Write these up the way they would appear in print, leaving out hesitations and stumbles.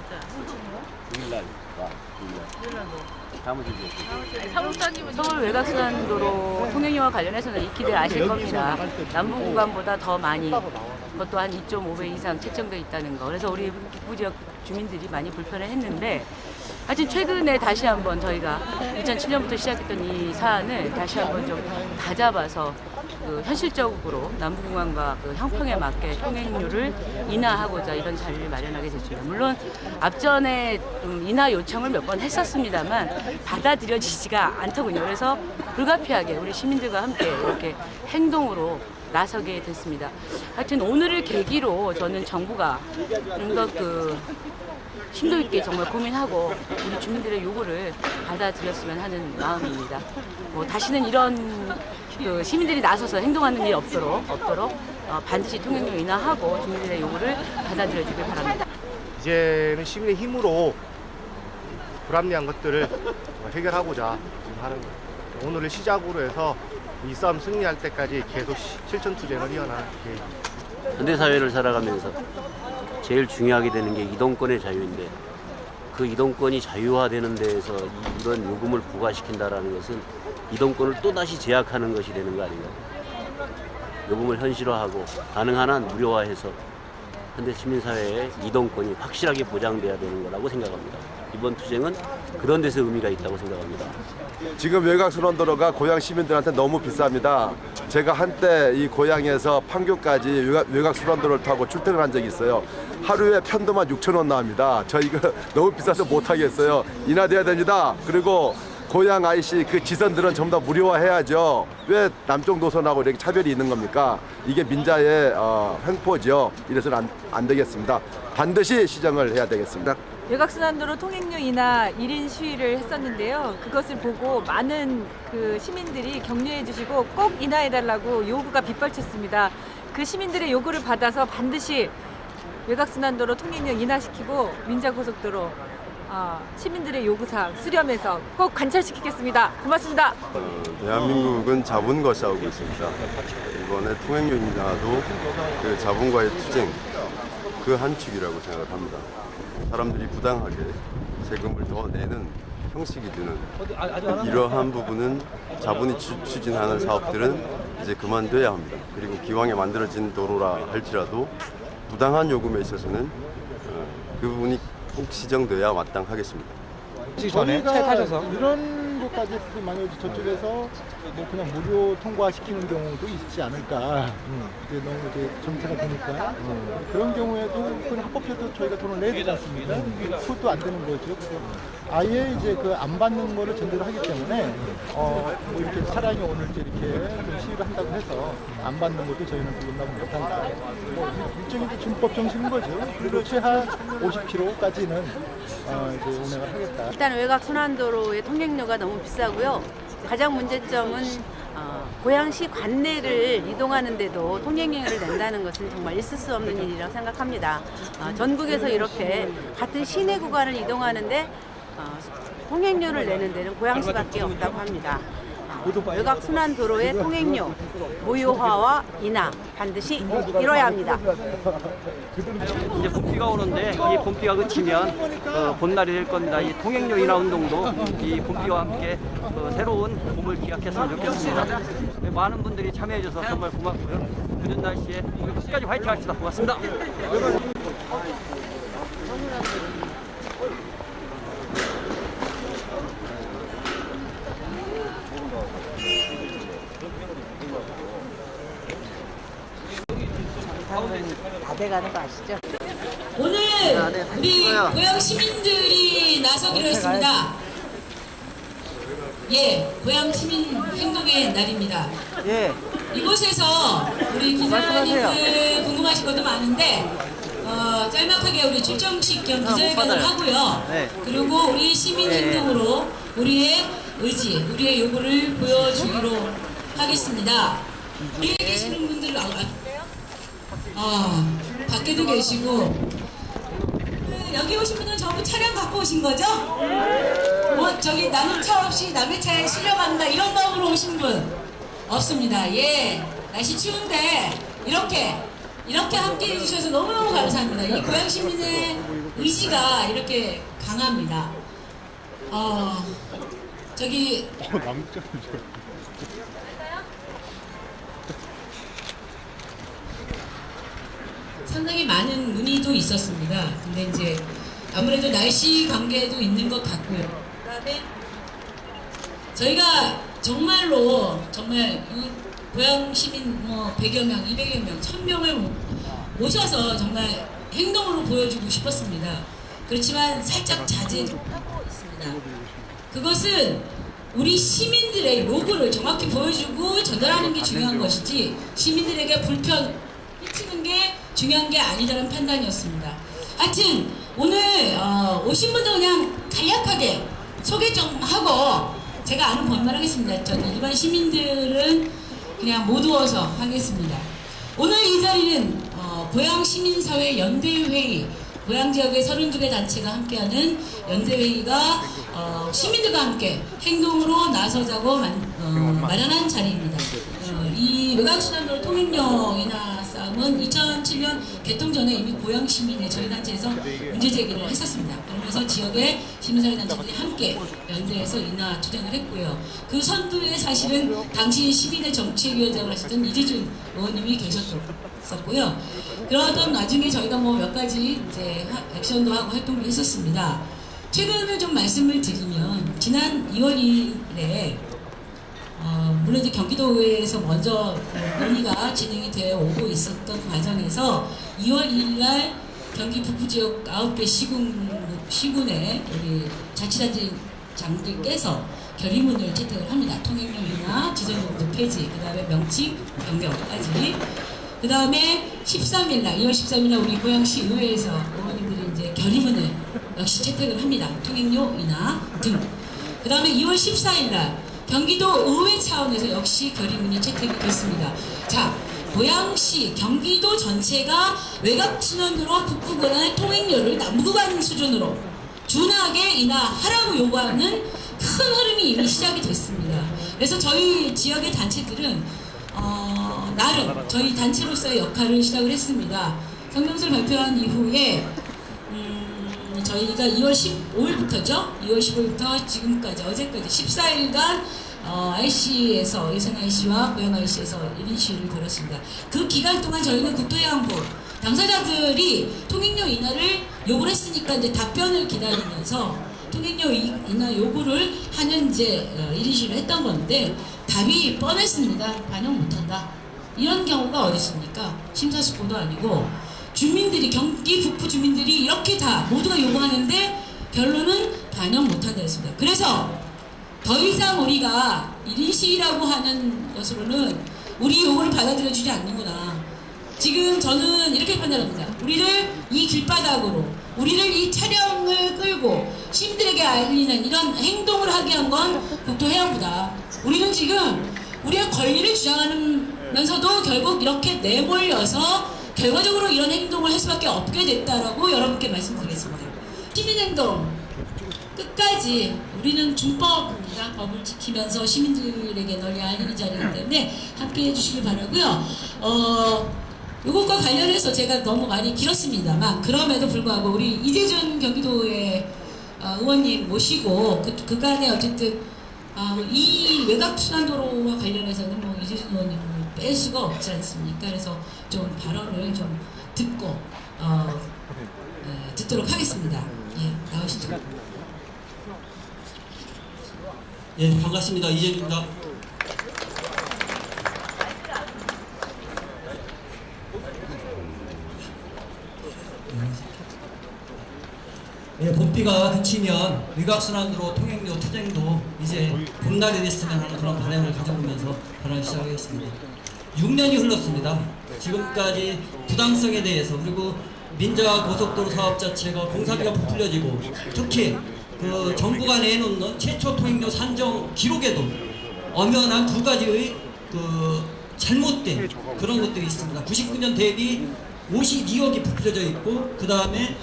9일날 와. 9일날. 사무실 사무장님은 서울 외곽순환도로 통행료와 관련해서는 익히들 아실 겁니다. 남부 구간보다 더 많이, 그것도 한 2.5배 이상 책정되어 있다는 거. 그래서 우리 북부 지역 주민들이 많이 불편을 했는데, 하여튼 최근에 다시 한번 저희가 2007년부터 시작했던 이 사안을 다시 한번 좀 다잡아서 그 현실적으로 남부공항과 그 형평에 맞게 통행료를 인하하고자 이런 자리를 마련하게 됐습니다. 물론 앞전에 인하 요청을 몇 번 했었습니다만 받아들여지지가 않더군요. 그래서 불가피하게 우리 시민들과 함께 이렇게 행동으로 나서게 됐습니다. 하여튼 오늘을 계기로 저는 정부가 좀 더 그 심도 있게 정말 고민하고 우리 주민들의 요구를 받아들였으면 하는 마음입니다. 다시는 이런 그 시민들이 나서서 행동하는 일이 없도록 반드시 통행료 인하하고 주민들의 요구를 받아들여주길 바랍니다. 이제는 시민의 힘으로 불합리한 것들을 해결하고자 지금 하는 거예요. 오늘을 시작으로 해서 이 싸움 승리할 때까지 계속 실천 투쟁을 이어나갈 계획입니다. 현대사회를 살아가면서 제일 중요하게 되는 게 이동권의 자유인데, 그 이동권이 자유화되는 데에서 이런 요금을 부과시킨다는 것은 이동권을 또다시 제약하는 것이 되는 거 아닌가. 요금을 현실화하고 가능한 한 무료화해서 현대 시민사회의 이동권이 확실하게 보장돼야 되는 거라고 생각합니다. 이번 투쟁은 그런 데서 의미가 있다고 생각합니다. 지금 외곽순환도로가 고향 시민들한테 너무 비쌉니다. 제가 한때 이 고향에서 판교까지 외곽순환도로를 타고 출퇴근을 한 적이 있어요. 하루에 편도만 6,000원 나옵니다. 저 이거 너무 비싸서 못 하겠어요. 인하돼야 됩니다. 그리고 고향 IC 그 지선들은 전부 다 무료화해야죠. 왜 남쪽 노선하고 이렇게 차별이 있는 겁니까? 이게 민자의 횡포죠. 이래서는 안 되겠습니다. 반드시 시정을 해야 되겠습니다. 외곽순환도로 통행료 인하 1인 시위를 했었는데요. 그것을 보고 많은 그 시민들이 격려해 주시고 꼭 인하해 달라고 요구가 빗발쳤습니다. 그 시민들의 요구를 받아서 반드시 외곽순환도로 통행료 인하시키고 민자고속도로 시민들의 요구사항 수렴해서 꼭 관철시키겠습니다. 고맙습니다. 대한민국은 자본과 싸우고 있습니다. 이번에 통행료 인하도 그 자본과의 투쟁 그 한 축이라고 생각을 합니다. 사람들이 부당하게 세금을 더 내는 형식이 드는 이러한 부분은 자본이 추진하는 사업들은 이제 그만둬야 합니다. 그리고 기왕에 만들어진 도로라 할지라도 부당한 요금에 있어서는 그 부분이 꼭 시정돼야 마땅하겠습니다. 전에 차에 타셔서 이런 것까지 만약에 저쪽에서 뭐 그냥 무료 통과시키는 경우도 있지 않을까. 이제 너무 이제 정체가 되니까 그런 경우에도 그건 합법적으로 저희가 돈을 내야 되지 않습니까? 그것도 안 되는 거죠. 그래서 아예 이제 그 안 받는 거를 전제로 하기 때문에 뭐 이렇게 차량이 오늘 이제 이렇게 좀 시위를 한다고 해서 안 받는 것도 저희는 용납을 못하니까 뭐 일종의 이제 준법 정신인 거죠. 그리고 최하 50km까지는 이제 운행을 하겠다. 일단 외곽순환도로의 통행료가 너무 비싸고요. 가장 문제점은 고양시 관내를 이동하는데도 통행료를 낸다는 것은 정말 있을 수 없는 일이라고 생각합니다. 전국에서 이렇게 같은 시내 구간을 이동하는데 통행료를 내는 데는 고양시밖에 없다고 합니다. 외곽순환도로의 통행료 무효화와 인하 반드시 이뤄야 합니다. 이제 봄비가 오는데 이 봄비가 그치면 봄날이 될 겁니다. 이 통행료 인하 운동도 이 봄비와 함께 새로운 봄을 기약했으면 좋겠습니다. 많은 분들이 참여해줘서 정말 고맙고요. 늦은 날씨에 우리 끝까지 화이팅 합시다. 고맙습니다. 다 돼가는 거 아시죠? 오늘 우리 고양 시민들이 나서기로 했습니다. 예, 고양 시민 행동의 날입니다. 예. 이곳에서 우리 기자님들 궁금하신 것도 많은데 짤막하게 우리 출정식 겸 기자회견을 하고요. 네. 그리고 우리 시민 행동으로 우리의 의지, 우리의 요구를 보여주기로 하겠습니다. 위에 계시는 분들 밖에도 계시고 여기 오신 분은 전부 차량 갖고 오신 거죠? 뭐 저기 남의 차 없이 남의 차에 실려간다 이런 마음으로 오신 분 없습니다. 예, 날씨 추운데 이렇게 함께 해주셔서 너무너무 감사합니다. 이 고양 시민의 의지가 이렇게 강합니다. 저기 상당히 많은 문의도 있었습니다. 근데 이제 아무래도 날씨 관계도 있는 것 같고요. 그다음에 저희가 정말로 정말 고양 시민 100여 명, 200여 명, 1000명을 모셔서 정말 행동으로 보여주고 싶었습니다. 그렇지만 살짝 자제하고 있습니다. 그것은 우리 시민들의 요구를 정확히 보여주고 전달하는 게 중요한 것이지 시민들에게 불편 끼치는 게 중요한 게 아니다라는 판단이었습니다. 하여튼 오늘 오신 분들 그냥 간략하게 소개 좀 하고 제가 아는 번말 하겠습니다. 저는 일반 시민들은 그냥 못 오어서 하겠습니다. 오늘 이 자리는 고양시민사회 연대회의, 고양 지역의 32개 단체가 함께하는 연대회의가 시민들과 함께 행동으로 나서자고 마련한 자리입니다. 이 외곽순환도로 통행료 인하 싸움은 2007년 개통 전에 이미 고양시민의 저희 단체에서 문제 제기를 했었습니다. 그러면서 지역의 시민사회 단체들이 함께 연대해서 인하 투쟁을 했고요. 그 선두에 사실은 당시 시민의 정책위원장을 하시던 이재준 의원님이 계셨었고요. 그러던 와중에 저희가 몇 가지 이제 액션도 하고 활동을 했었습니다. 최근을 좀 말씀을 드리면 지난 2월 2일에 물론 이제 경기도의회에서 먼저 논의가 진행이 되어 오고 있었던 과정에서 2월 2일 날 경기 북부지역 9개 시군의 우리 자치단체장들께서 결의문을 채택을 합니다. 통행료 인하, 지정요금 폐지, 그 다음에 명칭 변경까지. 그 다음에 13일 날, 2월 13일 날 우리 고양시 의회에서 의원님들이 이제 결의문을 역시 채택을 합니다. 통행료 인하 등. 그 다음에 2월 14일 날 경기도 의회 차원에서 역시 결의문이 채택이 됐습니다. 자, 고양시, 경기도 전체가 외곽순환도로 북부구간의 통행료를 남부구간 수준으로 준하게 인하하라고 요구하는 큰 흐름이 이미 시작이 됐습니다. 그래서 저희 지역의 단체들은 나름 저희 단체로서의 역할을 시작을 했습니다. 성명서를 발표한 이후에 저희가 2월 15일부터죠. 2월 15일부터 지금까지 어제까지 14일간 IC에서 예산 IC와 고양 IC에서 1인 시위를 벌였습니다. 그 기간 동안 저희는 국토해양부 당사자들이 통행료 인하를 요구를 했으니까 이제 답변을 기다리면서 통행료 인하 요구를 하는 이제 1인 시위를 했던 건데 답이 뻔했습니다. 반영 못한다. 이런 경우가 어디 있습니까? 심사숙고도 아니고 주민들이 경기 북부 주민들이 이렇게 다 모두가 요구하는데 결론은 반영 못한다 했습니다. 그래서 더 이상 우리가 1인 시위라고 하는 것으로는 우리 요구를 받아들여주지 않는구나. 지금 저는 이렇게 판단합니다. 우리를 이 길바닥으로 우리를 이 차량을 끌고 시민들에게 알리는 이런 행동을 하게 한 건 국토해양부다. 우리는 지금 우리의 권리를 주장하면서도 결국 이렇게 내몰려서 결과적으로 이런 행동을 할 수밖에 없게 됐다라고 여러분께 말씀드리겠습니다. 시민행동 끝까지 우리는 준법입니다. 법을 지키면서 시민들에게 널리 알리는 자리이기 때문에 함께 해주시길 바라고요. 이것과 관련해서 제가 너무 많이 길었습니다만 그럼에도 불구하고 우리 이재준 경기도의 의원님 모시고 그간에 어쨌든 이 외곽순환도로와 관련해서는 이재준 의원님을 뺄 수가 없지 않습니까? 그래서 좀 발언을 좀 듣고 듣도록 하겠습니다. 예, 나오시죠. 예, 반갑습니다. 이재준입니다. 예, 봄비가 그치면 외곽순환도로 통행료 투쟁도 이제 봄날이 됐으면 하는 그런 바람을 가져보면서 발언을 시작하겠습니다. 6년이 흘렀습니다. 지금까지 부당성에 대해서 그리고 민자고속도로 사업 자체가 공사비가 부풀려지고 특히 그 정부가 내놓는 최초 통행료 산정 기록에도 엄연한 두 가지의 그 잘못된 그런 것들이 있습니다. 99년 대비 52억이 부풀려져 있고 그 다음에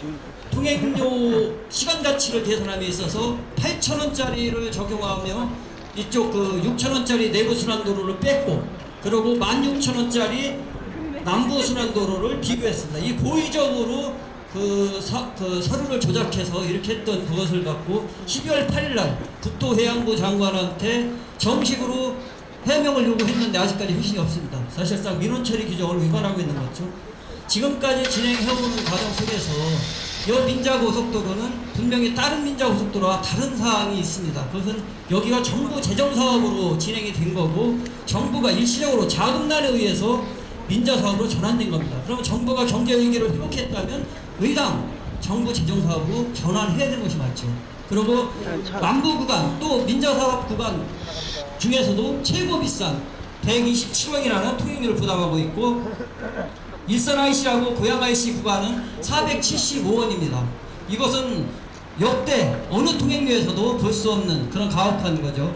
통행료 시간 가치를 계산함에 있어서 8,000원짜리를 적용하며 이쪽 그 6,000원짜리 내부순환도로를 뺐고 그리고 16,000원짜리 남부순환도로를 비교했습니다. 이 고의적으로 그 서류를 조작해서 이렇게 했던 그것을 갖고 12월 8일 날 국토해양부 장관한테 정식으로 해명을 요구했는데 아직까지 회신이 없습니다. 사실상 민원 처리 규정을 위반하고 있는 거죠. 지금까지 진행해오는 과정 속에서 이 민자고속도로는 분명히 다른 민자고속도로와 다른 사항이 있습니다. 그것은 여기가 정부 재정사업으로 진행이 된 거고 정부가 일시적으로 자금난에 의해서 민자사업으로 전환된 겁니다. 그러면 정부가 경제위기를 회복했다면 의당 정부 재정사업으로 전환해야 되는 것이 맞죠. 그리고 남부 구간 또 민자사업 구간 중에서도 최고 비싼 127억이라는 통행료를 부담하고 있고 일산 IC하고 고양 IC 구간은 475원입니다. 이것은 역대 어느 통행료에서도 볼 수 없는 그런 가혹한 거죠.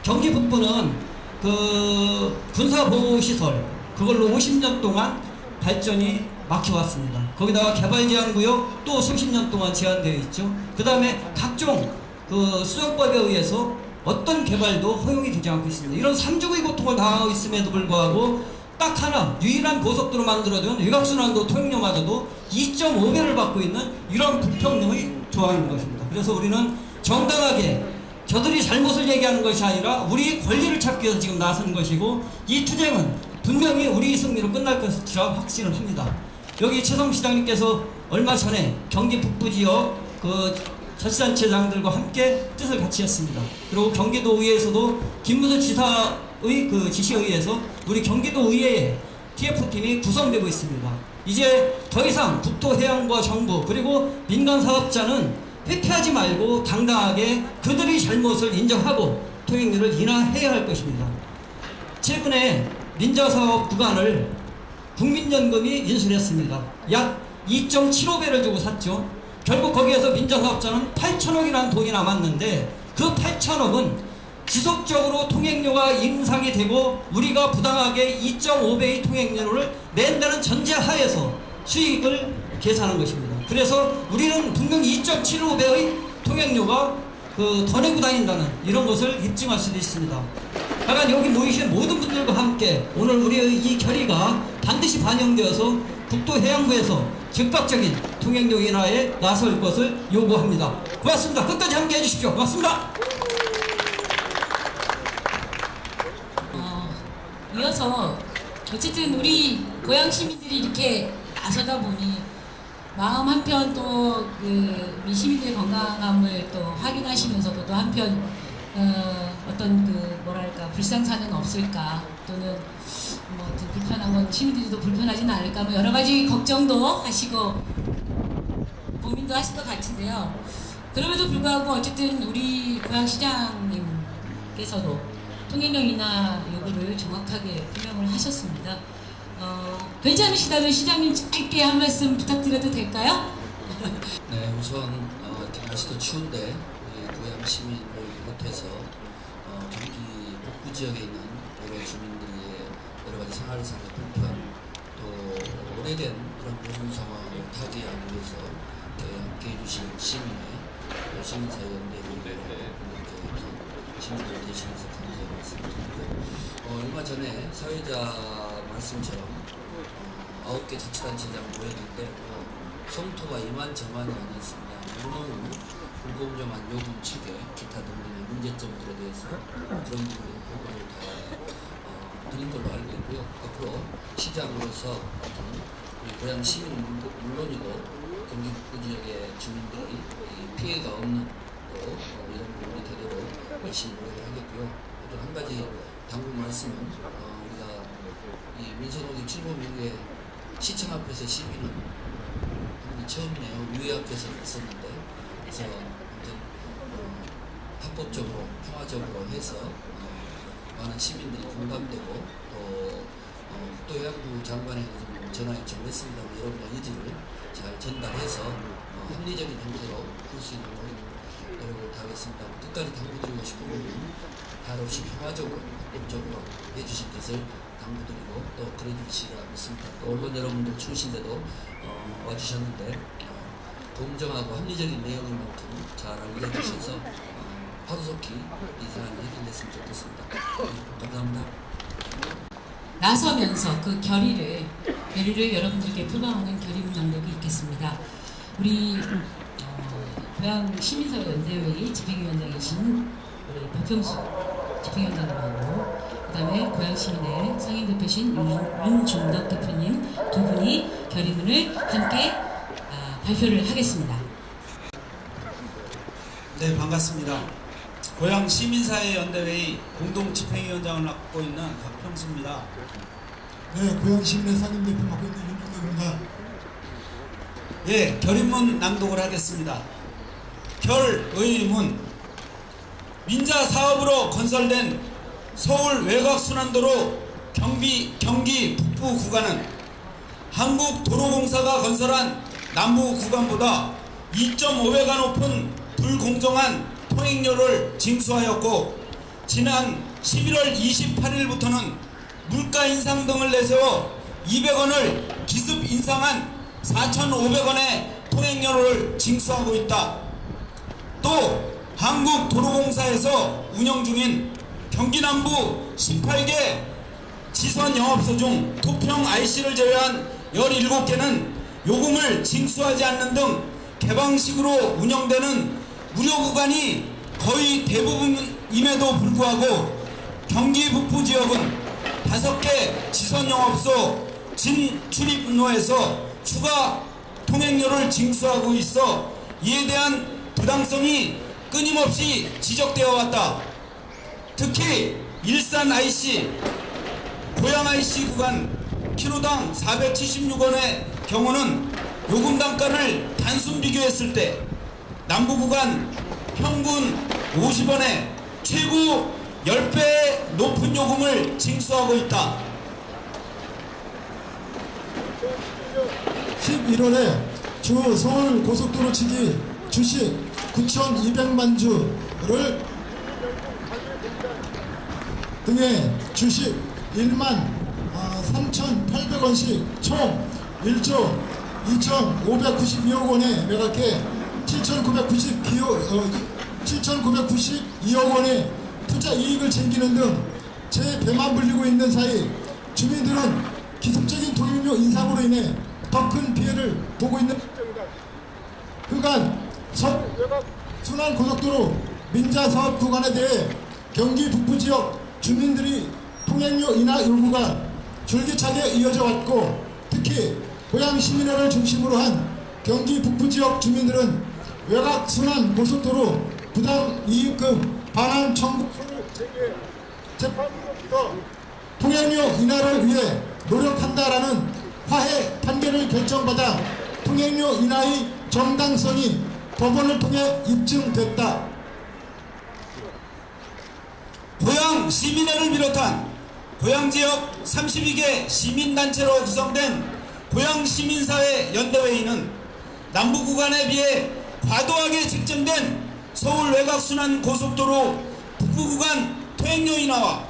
경기 북부는 그 군사보호시설 그걸로 50년 동안 발전이 막혀왔습니다. 거기다가 개발제한구역 또 수십 년 동안 제한되어 있죠. 그 다음에 각종 그 수정법에 의해서 어떤 개발도 허용이 되지 않고 있습니다. 이런 삼중의 고통을 당하고 있음에도 불구하고 딱 하나 유일한 고속도로 만들어둔 외곽순환도 통행료마저도 2.5배를 받고 있는 이런 불평등의 조항인 것입니다. 그래서 우리는 정당하게 저들이 잘못을 얘기하는 것이 아니라 우리 권리를 찾기 위해서 지금 나선 것이고 이 투쟁은 분명히 우리 승리로 끝날 것이라 확신을 합니다. 여기 최성 시장님께서 얼마 전에 경기 북부 지역 그 자치단체장들과 함께 뜻을 같이 했습니다. 그리고 경기도의회에서도 김무선 지사의 그 지시에 의해서 우리 경기도의회에 TF팀이 구성되고 있습니다. 이제 더 이상 국토해양부와 정부 그리고 민간사업자는 회피하지 말고 당당하게 그들의 잘못을 인정하고 통행료를 인하해야 할 것입니다. 최근에 민자사업 구간을 국민연금이 인수했습니다. 약 2.75배를 주고 샀죠. 결국 거기에서 민자사업자는 8천억이라는 돈이 남았는데 그 8천억은 지속적으로 통행료가 인상이 되고 우리가 부당하게 2.5배의 통행료를 낸다는 전제하에서 수익을 계산한 것입니다. 그래서 우리는 분명히 2.75배의 통행료가 더 내고 다닌다는 이런 것을 입증할 수도 있습니다. 하여간 여기 모이신 모든 분들과 함께 오늘 우리의 이 결의가 반드시 반영되어서 국토해양부에서 즉각적인 통행료 인하에 나설 것을 요구합니다. 고맙습니다. 끝까지 함께 해주십시오. 고맙습니다. 이어서 어쨌든 우리 고양 시민들이 이렇게 나서다 보니 마음 한편 또 그 시민들의 건강함을 또 확인하시면서도 또 한편 어떤 그 뭐랄까 불상사는 없을까 또는 뭐 불편한 건 시민들도 불편하지는 않을까 뭐 여러 가지 걱정도 하시고 고민도 하실 것 같은데요. 그럼에도 불구하고 어쨌든 우리 고양시장님께서도 통행료 인하 요구를 정확하게 표명을 하셨습니다. 괜찮으시다면 시장님 짧게 한 말씀 부탁드려도 될까요? 네, 우선 날씨도 추운데 고양 시민을 비롯해서 경기 북부 지역에 있는 여러 주민들의 여러 가지 생활상의 불편 또 오래된 그런 무슨 상황을 타개하기 위해서 함께 해주신 시민의 시민사회연대 분들께 시민들 대신해서 감사의 말씀드리고 얼마 전에 사회자 말씀처럼 9개 자치단체장 모였는데 성토가 이만저만이 아니었습니다. 너무 불공정한 요금 체계, 기타 등등의 문제점들에 대해서 그런 부분을 보고를 다 드린 걸로 알고 있고요. 앞으로 시장으로서 우리 고양 시민은 물론이고 경기 북부 지역의 주민들이 피해가 없는 이런 부분이 되도록 열심히 노력을 하겠고요. 또 한 가지 당부 말씀은 우리가 이 민선호기 출범 이후에 시청 앞에서 시위는 처음이네요. 의회 앞에서 있었는데 그래서 아무튼 합법적으로 평화적으로 해서 많은 시민들이 공감되고 또 국토해양부 장관에게 전화 요청을 했습니다만 여러분의 의지를 잘 전달해서 합리적인 형태로 풀 수 있는 노력을 다하겠습니다. 끝까지 당부드리고 싶은 부분은 발 없이 평화적으로 합법적으로 해주실 것을 당부드리고 또 그래주시리라 믿습니다. 또 언론 여러분들 추우신데도 와주셨는데 공정하고 합리적인 내용인 만큼 잘 알려주셔서 하루속히 이 사안이 해결됐으면 좋겠습니다. 감사합니다. 나서면서 그 결의를 결의를 여러분들께 표방하는 결의 낭독이 있겠습니다. 우리 고양 시민사회 연대회의 집행위원장이신 우리 박형수 집행위원장님하고 그다음에 고양 시민회 상임대표신 윤중덕 대표님 두 분이 결의문을 함께 발표를 하겠습니다. 네, 반갑습니다. 고양 시민사회 연대회의 공동 집행위원장을 맡고 있는 박형수입니다. 네, 고양 시민회 상임대표 맡고 있는 윤중덕입니다. 예, 결의문 낭독을 하겠습니다. 결의문. 민자 사업으로 건설된 서울 외곽순환도로 경기 북부 구간은 한국도로공사가 건설한 남부 구간보다 2.5배가 높은 불공정한 통행료를 징수하였고, 지난 11월 28일부터는 물가 인상 등을 내세워 200원을 기습 인상한 4,500원의 통행료를 징수하고 있다. 또 한국도로공사에서 운영 중인 경기 남부 18개 지선 영업소 중 도평 IC를 제외한 17개는 요금을 징수하지 않는 등 개방식으로 운영되는 무료 구간이 거의 대부분임에도 불구하고 경기 북부 지역은 5개 지선 영업소 진출입로에서 추가 통행료를 징수하고 있어 이에 대한 부당성이 끊임없이 지적되어 왔다. 특히 일산 IC, 고양 IC 구간 키로당 476원의 경우는 요금 단가를 단순 비교했을 때 남부 구간 평균 50원에 최고 10배 높은 요금을 징수하고 있다. 11월에 주 서울 고속도로 측이 주식 9,200만 주를 등의 주식 1만 3,800원씩 총 1조 2,592억 원에 매각해 7,992억 원의 투자 이익을 챙기는 등 제배만 불리고 있는 사이 주민들은 기습적인 통행료 인상으로 인해 더 큰 피해를 보고 있는 실정이다. 그간 순환고속도로 민자사업 구간에 대해 경기 북부 지역 주민들이 통행료 인하 요구가 줄기차게 이어져 왔고, 특히 고양 시민회를 중심으로 한 경기 북부 지역 주민들은 외곽 순환고속도로 부당 이익금 반환 청구서를 제기해 재판부로부터 통행료 인하를 위해 노력한다라는 화해 판결을 결정받아 통행료 인하의 정당성이 법원을 통해 입증됐다. 고양 시민회를 비롯한 고양 지역 32개 시민단체로 구성된 고양 시민사회 연대회의는 남부 구간에 비해 과도하게 책정된 서울 외곽순환 고속도로 북부 구간 통행료 인하와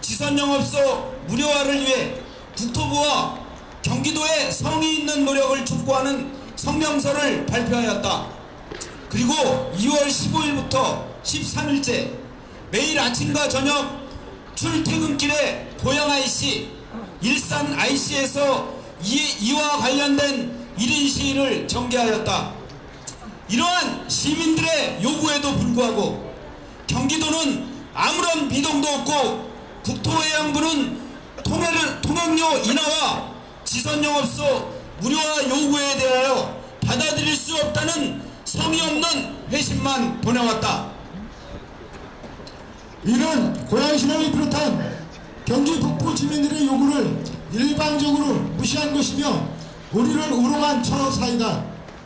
지선 영업소 무료화를 위해 국토부와 경기도의 성의 있는 노력을 촉구하는 성명서를 발표하였다. 그리고 2월 15일부터 13일째 매일 아침과 저녁 출퇴근길에 고양 IC, 일산 IC에서 이와 관련된 1인 시위를 전개하였다. 이러한 시민들의 요구에도 불구하고 경기도는 아무런 비동도 없고 국토해양부는 통행료 인하와 지선영업소 무료화 요구에 대하여 받아들일 수 없다는 성의 없는 회신만 보내왔다. 이는 고양시를 비롯한 경기 북부 주민들의 요구를 일방적으로 무시한 것이며 우리를 우롱한 처사이다.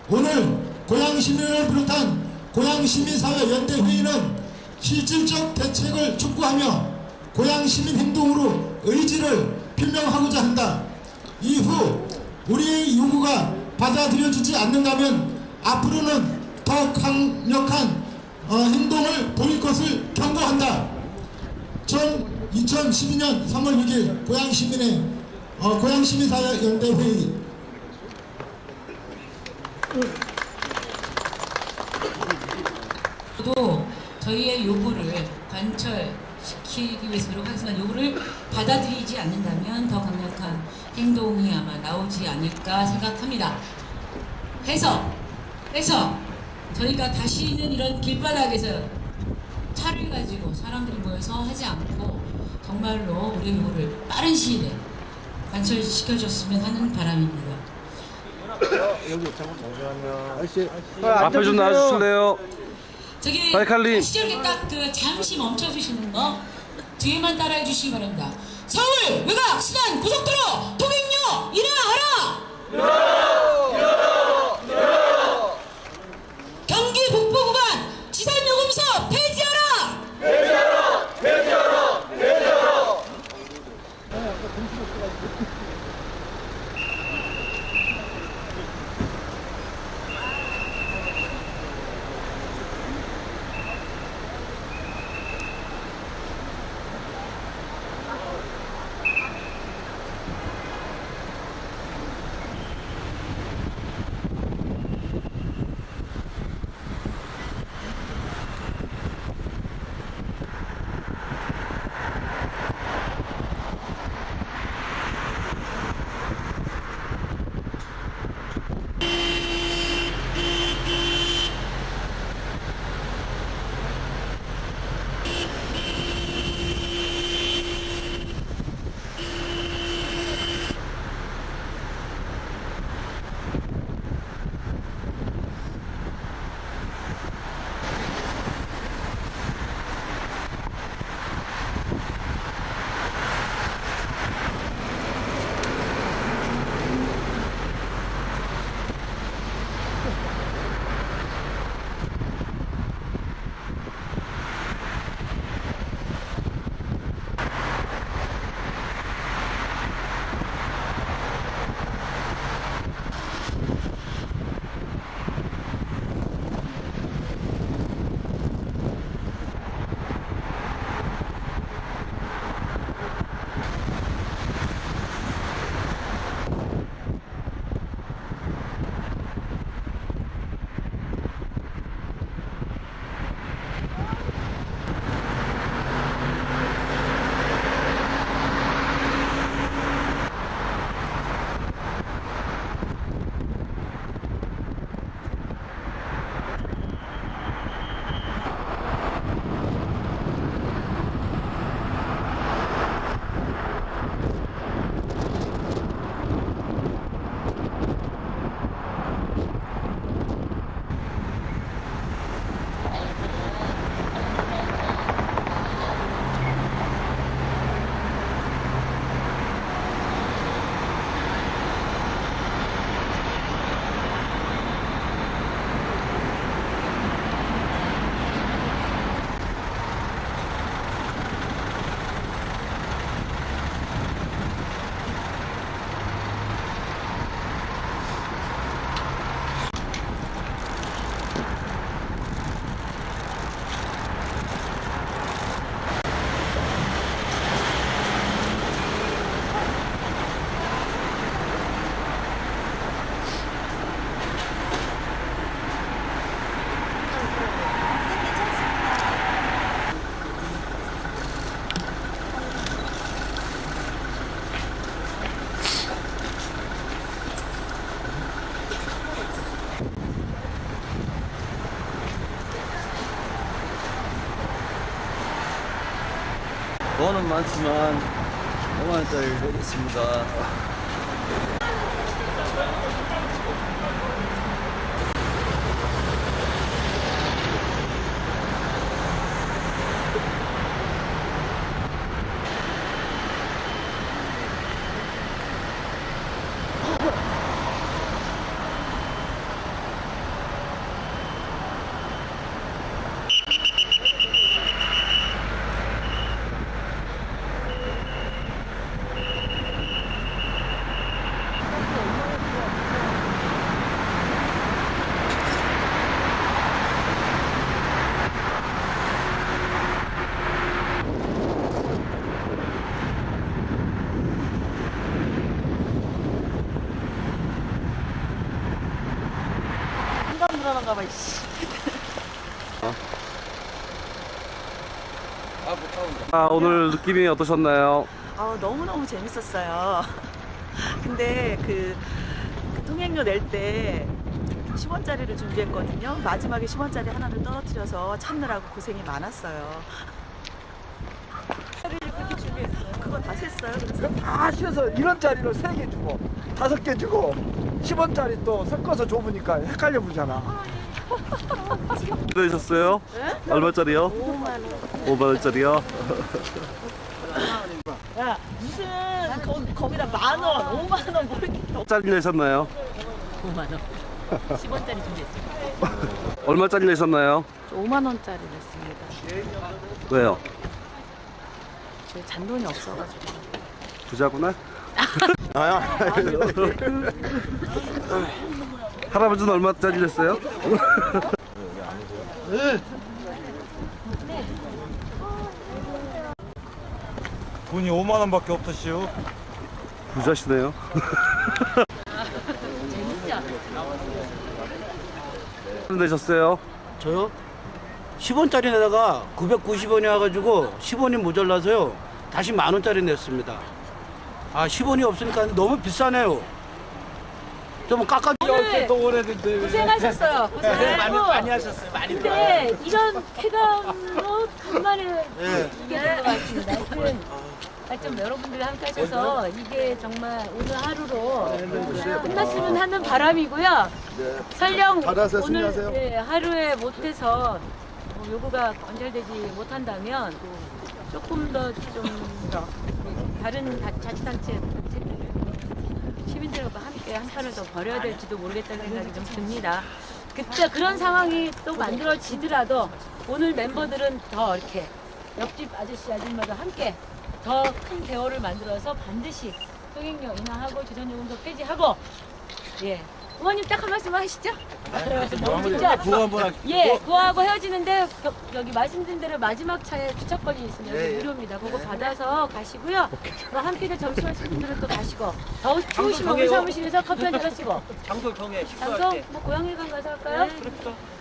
오늘 고양시민을 비롯한 고양시민사회연대회의는 실질적 대책을 촉구하며 고양시민 행동으로 의지를 표명하고자 한다. 이후 우리의 요구가 받아들여지지 않는다면 앞으로는 더 강력한 행동을 보일 것을 경고한다. 2012년 3월 6일 고양시민사회연대회의. 또 저희의 요구를 관철 시키기 위해서 노력하지만 요구를 받아들이지 않는다면 더 강력한 행동이 아마 나오지 않을까 생각합니다. 해서 저희가 다시는 이런 길바닥에서 차를 가지고 사람들이 모여서 하지 않고 정말로 우리 요구를 빠른 시일에 관철시켜줬으면 하는 바람입니다. 앞에 좀 나와주실래요? 저기 바이칼님. 시절에 딱 그 잠시 멈춰주시는 거 뒤에만 따라해 주시기 바랍니다. 서울 외곽 수단 고속도로 통행료 인하하라. 경기 북부 구간 지산요금소 폐지하라. 돈은 많지만 5만원짜리 내겠습니다. 불안한가 봐, 씨. 아, 뭐 오늘 느낌이 어떠셨나요? 너무너무 재밌었어요. 근데 그 통행료 낼 때 10원짜리를 준비했거든요. 마지막에 10원짜리 하나를 떨어뜨려서 찾느라고 고생이 많았어요. 그렇게 준비했어요. 그거 다 셌어요. 그래서 다 씌어서 1원짜리로 3개 주고 5개 주고 10원짜리 또 섞어서 줘보니까 헷갈려 보잖아. 되셨어요? 네? 얼마짜리요? 5만 원. 5만 원짜리요? 야, 무슨 거기다 10,000원, 5만 원, 뭐 이렇게. 짜리 내셨나요? 5만 원. 10원짜리 준비했습니다. 얼마짜리 내셨나요? 5만 원짜리 냈습니다. 왜요? 저 잔돈이 없어가지고. 부자구나? 할아버지는 얼마짜리 냈어요? 돈이 5만 원밖에 없었시오. 부자시네요. 내셨어요? 저요? 10원짜리 내다가 990원이 와가지고 10원이 모자라서요. 다시 10,000원짜리 냈습니다. 10원이 없으니까 너무 비싸네요. 좀 깎아주세요. 고생하셨어요. 고생하셨고. 많이 하셨어요. 많이. 근데 이런 쾌감으로 간만에 이게 된 것 같습니다. 하여튼 좀 여러분들이 함께 하셔서 이게 정말 오늘 하루로 끝났으면 하는 바람이고요. 설령 잘하세요. 오늘 승리하세요. 하루에 못해서 요구가 건절되지 못한다면 조금 더 다른 자치단체 시민들과 함께 한 판을 더 벌여야 될지도 모르겠다는 생각이 좀 듭니다. 그때 그런 상황이 또 만들어지더라도 오늘 멤버들은 더 이렇게 옆집 아저씨 아줌마도 함께 더 큰 대화를 만들어서 반드시 통행료 인하하고 주전요금도 폐지하고 예. 의원님 딱 한 말씀 하시죠. 구호 한번 할게요. 예, 그거하고 헤어지는데 여기 말씀드린 대로 마지막 차에 주차권이 있으면 여기 무료입니다. 그거 받아서 가시고요. 뭐 함께 점심 하실 분들은 또 가시고 더 추우시면 우리 사무실에서 커피 한잔 하시고 장소 정해. 장소 뭐 고양이관 가서 할까요?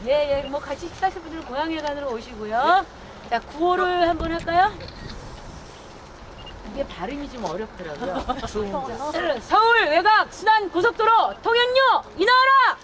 예, 뭐 같이 식사하실 분들은 고양이관으로 오시고요. 자, 구호를 한번 할까요? 이게 발음이 좀 어렵더라고요. 서울 외곽 순환 고속도로 통행료 인하하라!